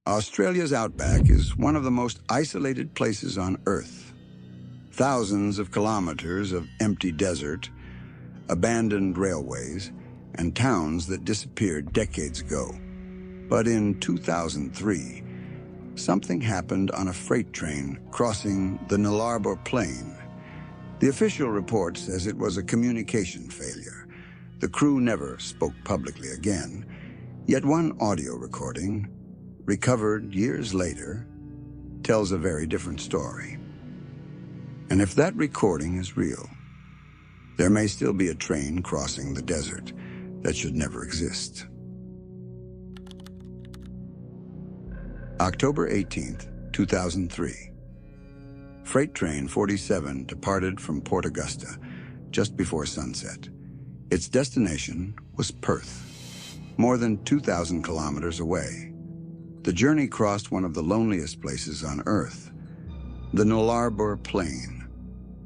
Australia's outback is one of the most isolated places on Earth. Thousands of kilometers of empty desert, abandoned railways, and towns that disappeared decades ago. But in 2003, something happened on a freight train crossing the Nullarbor Plain. The official report says it was a communication failure. The crew never spoke publicly again, yet one audio recording, recovered years later, tells a very different story. And if that recording is real, there may still be a train crossing the desert that should never exist. October 18th, 2003. Freight train 47 departed from Port Augusta just before sunset. Its destination was Perth, more than 2,000 kilometers away. The journey crossed one of the loneliest places on Earth, the Nullarbor Plain.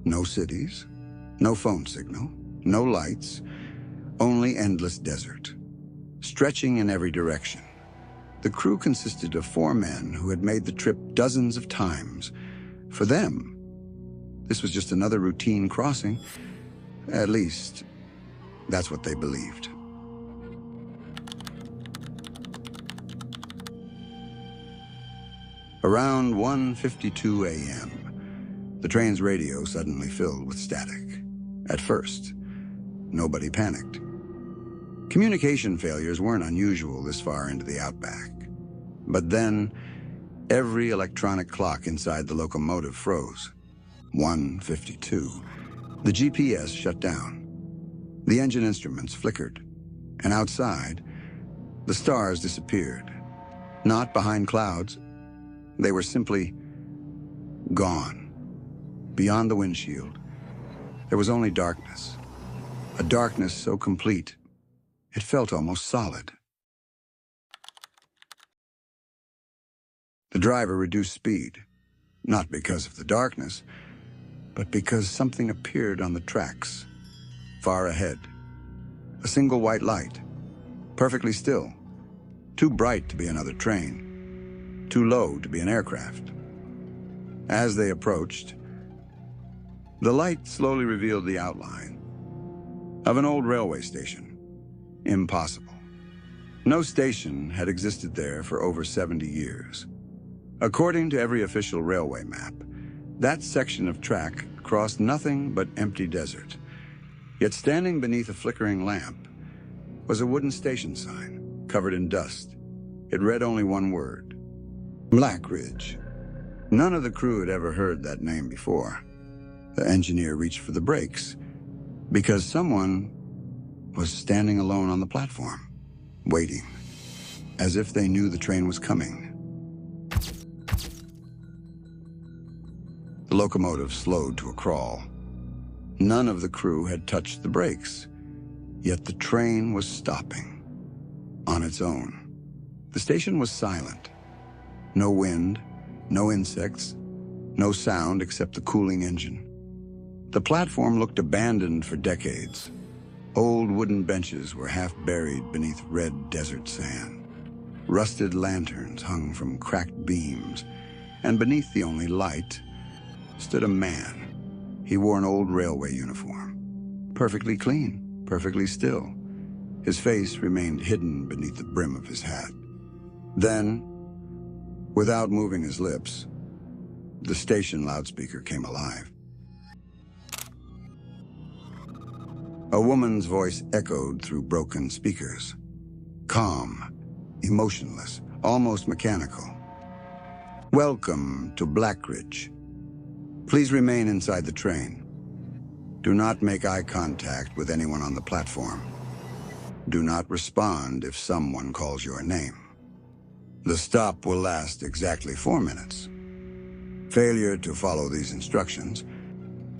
No cities, no phone signal, no lights, only endless desert, stretching in every direction. The crew consisted of 4 men who had made the trip dozens of times. For them, this was just another routine crossing. At least, that's what they believed. Around 1:52 a.m., the train's radio suddenly filled with static. At first, nobody panicked. Communication failures weren't unusual this far into the outback. But then, every electronic clock inside the locomotive froze. 1:52. The GPS shut down. The engine instruments flickered. And outside, the stars disappeared. Not behind clouds. They were simply gone. Beyond the windshield, there was only darkness. A darkness so complete, it felt almost solid. The driver reduced speed, not because of the darkness, but because something appeared on the tracks, far ahead. A single white light, perfectly still, too bright to be another train, too low to be an aircraft. As they approached, the light slowly revealed the outline of an old railway station. Impossible. No station had existed there for over 70 years. According to every official railway map, that section of track crossed nothing but empty desert. Yet standing beneath a flickering lamp was a wooden station sign covered in dust. It read only one word: Blackridge. None of the crew had ever heard that name before. The engineer reached for the brakes because someone was standing alone on the platform, waiting, as if they knew the train was coming. The locomotive slowed to a crawl. None of the crew had touched the brakes, yet the train was stopping on its own. The station was silent. No wind, no insects, no sound except the cooling engine. The platform looked abandoned for decades. Old wooden benches were half buried beneath red desert sand. Rusted lanterns hung from cracked beams, and beneath the only light stood a man. He wore an old railway uniform, perfectly clean, perfectly still. His face remained hidden beneath the brim of his hat. Then, without moving his lips, the station loudspeaker came alive. A woman's voice echoed through broken speakers. Calm, emotionless, almost mechanical. "Welcome to Blackridge. Please remain inside the train. Do not make eye contact with anyone on the platform. Do not respond if someone calls your name. The stop will last exactly 4 minutes. Failure to follow these instructions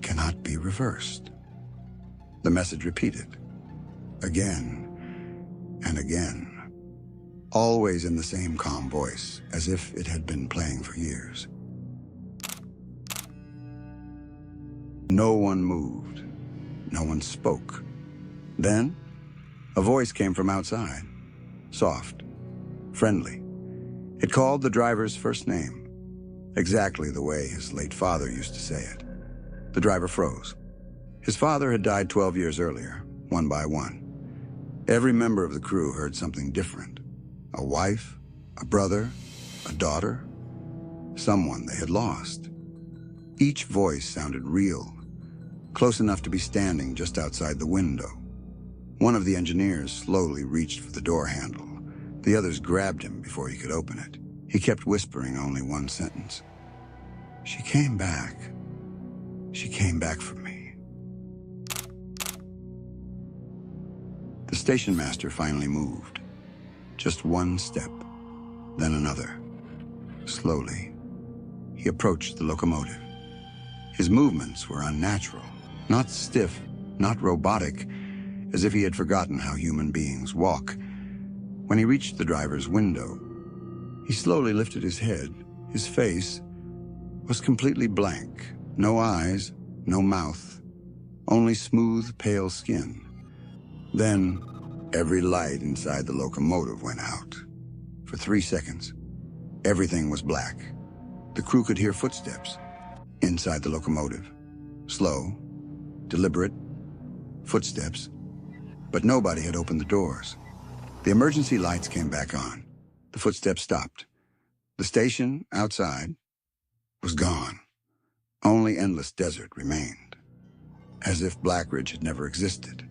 cannot be reversed." The message repeated, again and again, always in the same calm voice, as if it had been playing for years. No one moved. No one spoke. Then, a voice came from outside, soft, friendly. It called the driver's first name, exactly the way his late father used to say it. The driver froze. His father had died 12 years earlier, one by one. Every member of the crew heard something different. A wife, a brother, a daughter, someone they had lost. Each voice sounded real, close enough to be standing just outside the window. One of the engineers slowly reached for the door handle. The others grabbed him before he could open it. He kept whispering only one sentence. "She came back. She came back for me." The station master finally moved. Just one step, then another. Slowly, he approached the locomotive. His movements were unnatural, not stiff, not robotic, as if he had forgotten how human beings walk. When he reached the driver's window, he slowly lifted his head. His face was completely blank. No eyes, no mouth, only smooth, pale skin. Then, every light inside the locomotive went out. For 3 seconds, everything was black. The crew could hear footsteps inside the locomotive. Slow, deliberate footsteps, but nobody had opened the doors. The emergency lights came back on. The footsteps stopped. The station outside was gone. Only endless desert remained, as if Blackridge had never existed.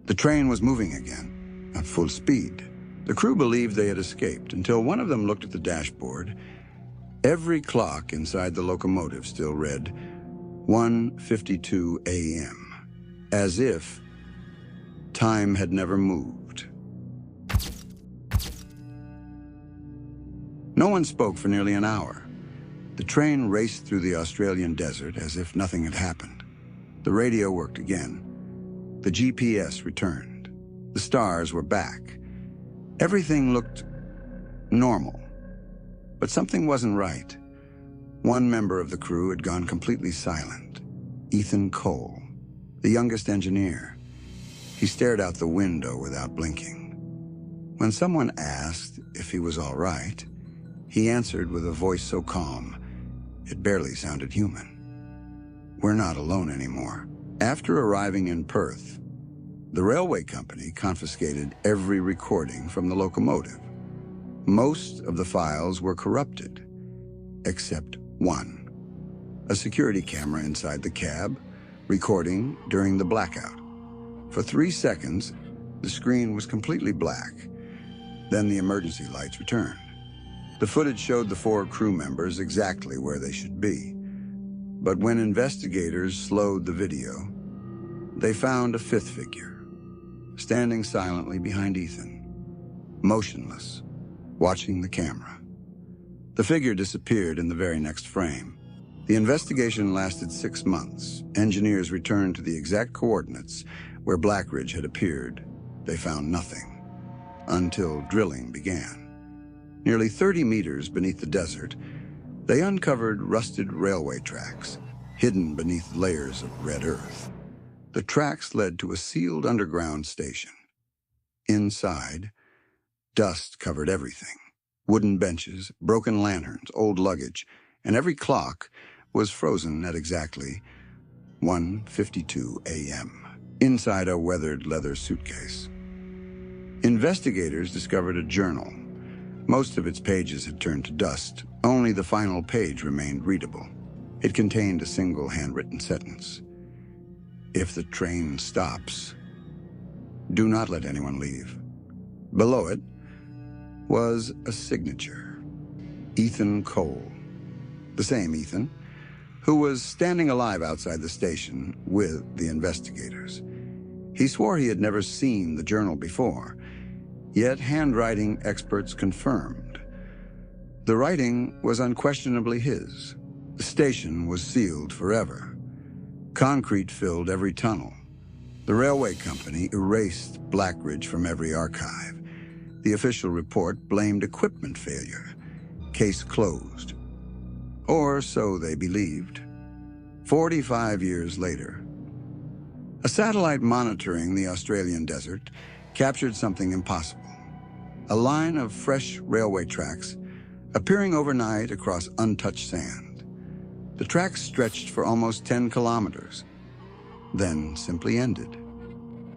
The train was moving again, at full speed. The crew believed they had escaped until one of them looked at the dashboard. Every clock inside the locomotive still read 1:52 a.m., as if time had never moved. No one spoke for nearly an hour. The train raced through the Australian desert as if nothing had happened. The radio worked again. The GPS returned. The stars were back. Everything looked normal. But something wasn't right. One member of the crew had gone completely silent. Ethan Cole, the youngest engineer. He stared out the window without blinking. When someone asked if he was all right, he answered with a voice so calm, it barely sounded human. "We're not alone anymore." After arriving in Perth, the railway company confiscated every recording from the locomotive. Most of the files were corrupted, except one. A security camera inside the cab, recording during the blackout. For 3 seconds, the screen was completely black. Then the emergency lights returned. The footage showed the 4 crew members exactly where they should be. But when investigators slowed the video, they found a 5th figure, standing silently behind Ethan, motionless, watching the camera. The figure disappeared in the very next frame. The investigation lasted 6 months. Engineers returned to the exact coordinates where Blackridge had appeared. They found nothing, until drilling began. Nearly 30 meters beneath the desert, they uncovered rusted railway tracks, hidden beneath layers of red earth. The tracks led to a sealed underground station. Inside, dust covered everything. Wooden benches, broken lanterns, old luggage, and every clock was frozen at exactly 1:52 a.m. inside a weathered leather suitcase. Investigators discovered a journal. Most of its pages had turned to dust. Only the final page remained readable. It contained a single handwritten sentence. "If the train stops, do not let anyone leave." Below it was a signature. Ethan Cole. The same Ethan, who was standing alive outside the station with the investigators. He swore he had never seen the journal before, yet handwriting experts confirmed. The writing was unquestionably his. The station was sealed forever. Concrete filled every tunnel. The railway company erased Blackridge from every archive. The official report blamed equipment failure. Case closed. Or so they believed. 45 years later, a satellite monitoring the Australian desert captured something impossible. A line of fresh railway tracks Appearing overnight across untouched sand, the tracks stretched for almost 10 kilometers, then simply ended.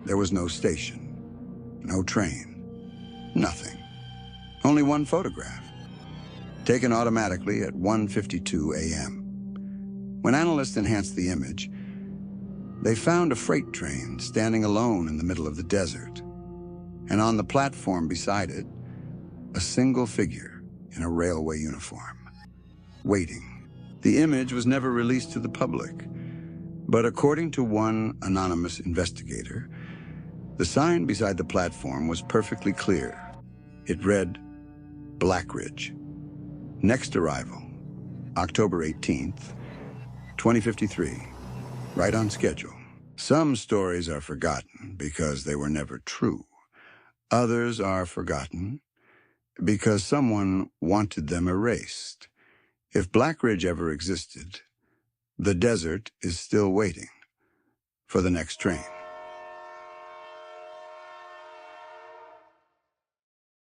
There was no station, no train, nothing. Only one photograph, taken automatically at 1:52 a.m. When analysts enhanced the image, they found a freight train standing alone in the middle of the desert, and on the platform beside it, a single figure in a railway uniform, waiting. The image was never released to the public, but according to one anonymous investigator, the sign beside the platform was perfectly clear. It read, Blackridge. Next arrival, October 18th, 2053. Right on schedule. Some stories are forgotten because they were never true. Others are forgotten because someone wanted them erased. If Blackridge ever existed, the desert is still waiting for the next train.